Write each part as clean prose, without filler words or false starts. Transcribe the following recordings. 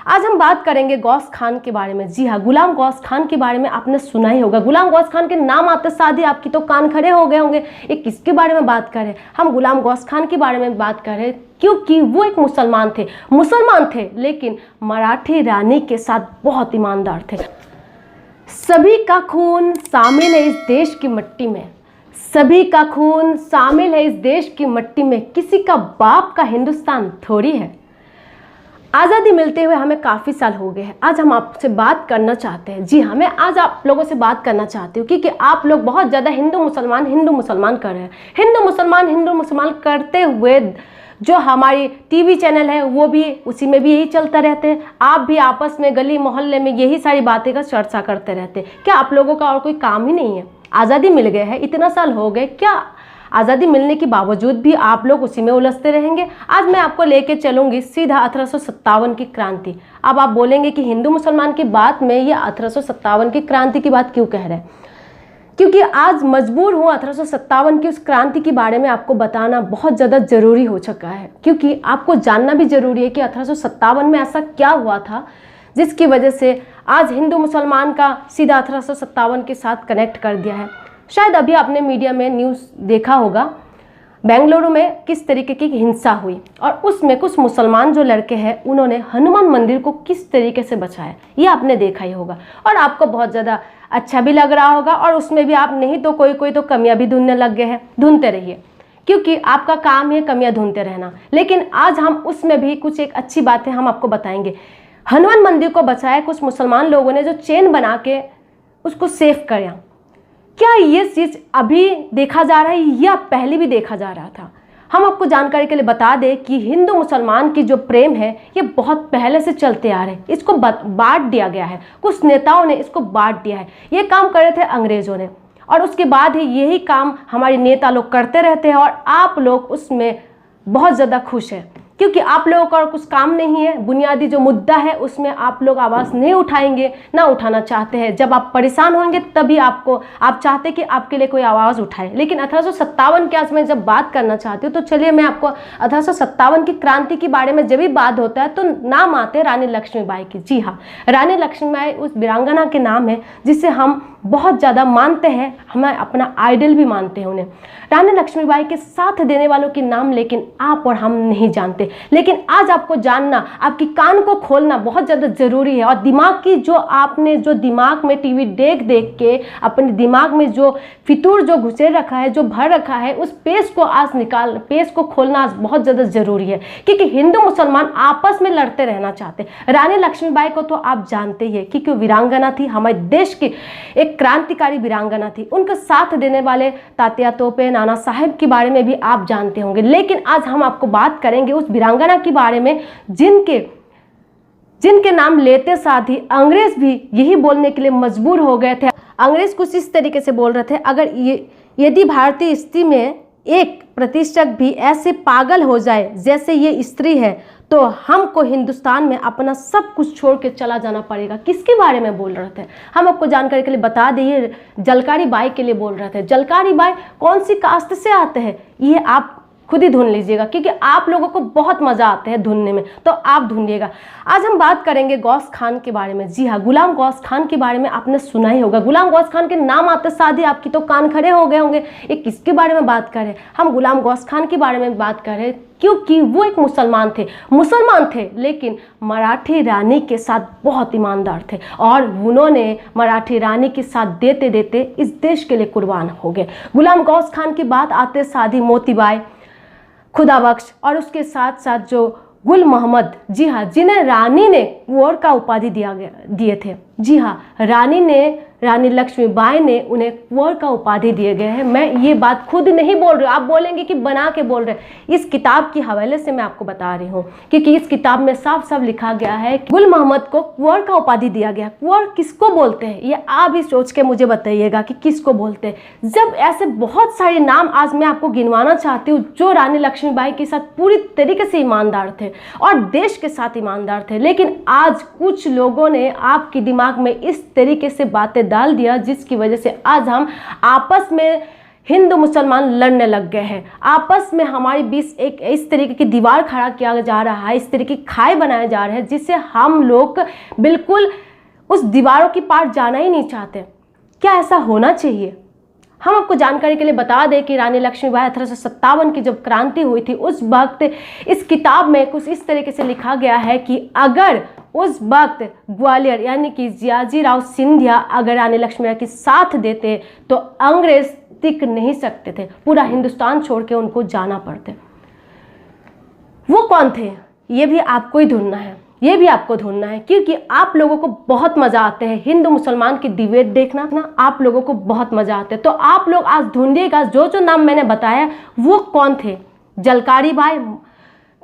आज हम बात करेंगे गौस खान के बारे में। जी हाँ, गुलाम गौस खान के बारे में आपने सुना ही होगा। गुलाम गौस खान के नाम आते साथ ही आपकी तो कान खड़े हो गए होंगे, ये किसके बारे में बात कर रहे हैं। हम गुलाम गौस खान के बारे में बात कर रहे हैं क्योंकि वो एक मुसलमान थे लेकिन मराठी रानी के साथ बहुत ईमानदार थे। सभी का खून शामिल है इस देश की मिट्टी में, सभी का खून शामिल है इस देश की मिट्टी में, किसी का बाप का हिंदुस्तान थोड़ी है। आज़ादी मिलते हुए हमें काफ़ी साल हो गए हैं। आज हम आपसे बात करना चाहते हैं। जी हाँ, मैं आज आप लोगों से बात करना चाहती हूँ क्योंकि आप लोग बहुत ज़्यादा हिंदू मुसलमान कर रहे हैं। हिंदू मुसलमान करते हुए जो हमारी टीवी चैनल है वो भी उसी में भी यही चलता रहते हैं। आप भी आपस में गली मोहल्ले में यही सारी बातें का चर्चा करते रहते हैं। क्या आप लोगों का और कोई काम ही नहीं है? आज़ादी मिल गए है, इतना साल हो गए, क्या आज़ादी मिलने के बावजूद भी आप लोग उसी में उलझते रहेंगे? आज मैं आपको लेके चलूंगी सीधा 1857 की क्रांति। अब आप बोलेंगे कि हिंदू मुसलमान की बात में ये 1857 की क्रांति की बात क्यों कह रहे हैं? क्योंकि आज मजबूर हूँ 1857 की उस क्रांति के बारे में आपको बताना बहुत ज़्यादा ज़रूरी हो चुका है, क्योंकि आपको जानना भी ज़रूरी है कि 1857 में ऐसा क्या हुआ था जिसकी वजह से आज हिंदू मुसलमान का सीधा 1857 के साथ कनेक्ट कर दिया है। शायद अभी आपने मीडिया में न्यूज़ देखा होगा, बेंगलुरु में किस तरीके की हिंसा हुई और उसमें कुछ मुसलमान जो लड़के हैं उन्होंने हनुमान मंदिर को किस तरीके से बचाया, ये आपने देखा ही होगा और आपको बहुत ज़्यादा अच्छा भी लग रहा होगा। और उसमें भी आप नहीं तो कोई तो कमियां भी ढूंढने लग गए हैं। ढूंढते रहिए क्योंकि आपका काम है कमियां ढूंढते रहना। लेकिन आज हम उसमें भी कुछ एक अच्छी बातें हम आपको बताएंगे। हनुमान मंदिर को बचाया कुछ मुसलमान लोगों ने जो चेन बना के उसको सेव किया। क्या ये चीज़ अभी देखा जा रहा है या पहले भी देखा जा रहा था? हम आपको जानकारी के लिए बता दें कि हिंदू मुसलमान की जो प्रेम है ये बहुत पहले से चलते आ रहे हैं। इसको बांट दिया गया है, कुछ नेताओं ने इसको बांट दिया है। ये काम करे थे अंग्रेजों ने और उसके बाद ही यही काम हमारे नेता लोग करते रहते हैं और आप लोग उसमें बहुत ज़्यादा खुश हैं क्योंकि आप लोगों का और कुछ काम नहीं है। बुनियादी जो मुद्दा है उसमें आप लोग आवाज़ नहीं उठाएंगे, ना उठाना चाहते हैं। जब आप परेशान होंगे तभी आप चाहते कि आपके लिए कोई आवाज़ उठाए। लेकिन 1857 के आज मैं जब बात करना चाहती हूँ तो चलिए मैं आपको 1857 की क्रांति के बारे में जब भी बात होता है तो नाम आते हैं रानी लक्ष्मीबाई की। जी हाँ, रानी लक्ष्मीबाई उस वीरांगना के नाम है जिसे हम बहुत ज़्यादा मानते हैं, हमें अपना आइडल भी मानते हैं उन्हें। रानी लक्ष्मीबाई के साथ देने वालों के नाम लेकिन आप और हम नहीं जानते। लेकिन आज आपको जानना, आपकी कान को खोलना बहुत ज़्यादा ज़रूरी है। और दिमाग की जो आपने जो दिमाग में टीवी देख के अपने दिमाग में जो फितूर जो घुसे रखा है, जो भर रखा है, उस पेज को आज पेज को खोलना आज बहुत ज़्यादा ज़रूरी है क्योंकि हिंदू मुसलमान आपस में लड़ते रहना चाहते। रानी लक्ष्मीबाई को तो आप जानते ही है क्योंकि वीरांगना थी, हमारे देश की एक क्रांतिकारी वीरांगना थी। उनका साथ देने वाले तात्या तोपे, नाना साहेब के बारे में भी आप जानते होंगे। लेकिन आज हम आपको बात करेंगे उस वीरांगना के बारे में जिनके नाम लेते साथ ही अंग्रेज भी यही बोलने के लिए मजबूर हो गए थे। अंग्रेज कुछ इस तरीके से बोल रहे थे, अगर यदि भारतीय स्त्री में 1% भी ऐसे पागल हो जाए जैसे ये स्त्री है तो हमको हिंदुस्तान में अपना सब कुछ छोड़ के चला जाना पड़ेगा। किसके बारे में बोल रहे थे? हम आपको जानकारी के लिए बता दें, जलकारी बाई के लिए बोल रहे थे। जलकारी बाई कौन सी कास्ट से आते हैं ये आप खुद ही ढूंढ लीजिएगा क्योंकि आप लोगों को बहुत मज़ा आता है ढूंढने में, तो आप ढूंढिएगा। आज हम बात करेंगे गौस खान के बारे में। जी हाँ, गुलाम गौस खान के बारे में आपने सुना ही होगा। गुलाम गौस खान के नाम आते साथ ही आपकी तो कान खड़े हो गए होंगे, ये किसके बारे में बात कर रहे हैं? हम गुलाम गौस खान के बारे में बात कर रहे हैं क्योंकि वो एक मुसलमान थे लेकिन मराठी रानी के साथ बहुत ईमानदार थे और उन्होंने मराठी रानी के साथ देते देते इस देश के लिए कुर्बान हो गए। गुलाम गौस खान की बात आते साथ ही मोतीबाई, खुदाबख्श और उसके साथ साथ जो गुल मोहम्मद, जी हाँ, जिन्हें रानी ने कुंवर का उपाधि दिए थे। जी हाँ, रानी लक्ष्मीबाई ने उन्हें कुंवर का उपाधि दिए गए हैं। मैं ये बात खुद नहीं बोल रही हूँ, आप बोलेंगे कि बना के बोल रहे हैं। इस किताब की हवाले से मैं आपको बता रही हूँ क्योंकि इस किताब में साफ साफ लिखा गया है गुल मोहम्मद को कुंवर का उपाधि दिया गया। कुंवर किसको बोलते हैं ये आप ही सोच के मुझे बताइएगा कि किसको बोलते हैं। जब ऐसे बहुत सारे नाम आज मैं आपको गिनवाना चाहती हूँ जो रानी लक्ष्मीबाई के साथ पूरी तरीके से ईमानदार थे और देश के साथ ईमानदार थे, लेकिन आज कुछ लोगों ने आपके दिमाग में इस तरीके से बातें डाल दिया जिसकी वजह से आज हम आपस में हिंदू मुसलमान लड़ने लग गए हैं, आपस में हमारे बीच एक इस तरीके की दीवार खड़ा किया जा रहा है, इस तरीके की खाई बनाए जा रहे हैं जिससे हम लोग बिल्कुल उस दीवारों की पार जाना ही नहीं चाहते। क्या ऐसा होना चाहिए? हम आपको जानकारी के लिए बता दें कि रानी लक्ष्मीबाई 1857 की जब क्रांति हुई थी उस वक्त इस किताब में कुछ इस तरीके से लिखा गया है कि अगर उस वक्त ग्वालियर यानी कि जियाजीराव सिंधिया अगर रानी लक्ष्मीबाई के साथ देते तो अंग्रेज टिक नहीं सकते थे, पूरा हिंदुस्तान छोड़ के उनको जाना पड़ते। वो कौन थे ये भी आपको ही ढूंढना है, ये भी आपको ढूंढना है, क्योंकि आप लोगों को बहुत मजा आते हैं हिंदू मुसलमान की डिबेट देखना ना, आप लोगों को बहुत मजा आते हैं। तो आप लोग आज ढूंढिएगा जो जो नाम मैंने बताया वो कौन थे। जलकारी बाई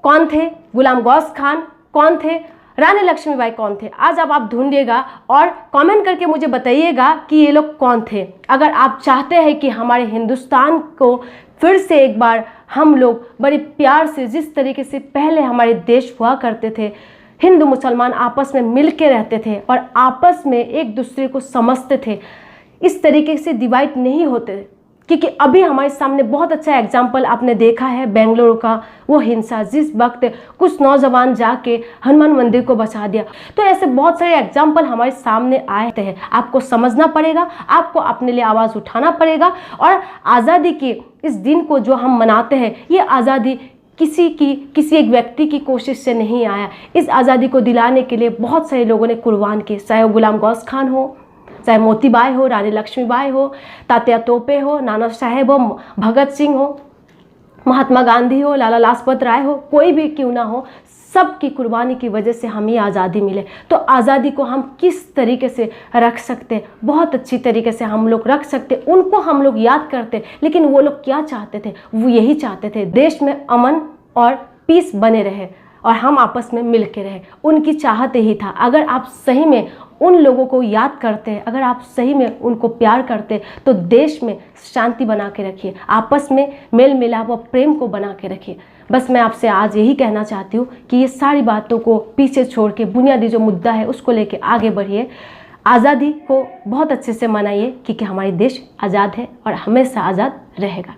कौन थे, गुलाम गौस खान कौन थे, रानी लक्ष्मीबाई कौन थे, आज आप ढूंढिएगा और कमेंट करके मुझे बताइएगा कि ये लोग कौन थे। अगर आप चाहते हैं कि हमारे हिंदुस्तान को फिर से एक बार हम लोग बड़े प्यार से, जिस तरीके से पहले हमारे देश हुआ करते थे, हिंदू मुसलमान आपस में मिल के रहते थे और आपस में एक दूसरे को समझते थे, इस तरीके से डिवाइड नहीं होते, क्योंकि अभी हमारे सामने बहुत अच्छा एग्जाम्पल आपने देखा है बेंगलुरु का वो हिंसा, जिस वक्त कुछ नौजवान जाके हनुमान मंदिर को बचा दिया। तो ऐसे बहुत सारे एग्जाम्पल हमारे सामने आए हैं। आपको समझना पड़ेगा, आपको अपने लिए आवाज़ उठाना पड़ेगा। और आज़ादी के इस दिन को जो हम मनाते हैं, ये आज़ादी किसी एक व्यक्ति की कोशिश से नहीं आया। इस आज़ादी को दिलाने के लिए बहुत सारे लोगों ने कुर्बान किए, चाहे वो गुलाम गौस खान हो, चाहे मोतीबाई हो, रानी लक्ष्मीबाई हो, तात्या तोपे हो, नाना साहेब हो, भगत सिंह हो, महात्मा गांधी हो, लाला लाजपत राय हो, कोई भी क्यों ना हो, सबकी कुर्बानी की वजह से हमें आज़ादी मिले। तो आज़ादी को हम किस तरीके से रख सकते, बहुत अच्छी तरीके से हम लोग रख सकते। उनको हम लोग याद करते, लेकिन वो लोग क्या चाहते थे, वो यही चाहते थे देश में अमन और पीस बने रहे और हम आपस में मिल के रहे। उनकी चाहत यही था। अगर आप सही में उन लोगों को याद करते, अगर आप सही में उनको प्यार करते, तो देश में शांति बना के रखिए, आपस में मेल मिलाप और प्रेम को बना के रखिए। बस मैं आपसे आज यही कहना चाहती हूँ कि ये सारी बातों को पीछे छोड़ के बुनियादी जो मुद्दा है उसको लेके आगे बढ़िए। आज़ादी को बहुत अच्छे से मनाइए, क्योंकि हमारी देश आज़ाद है और हमेशा आज़ाद रहेगा।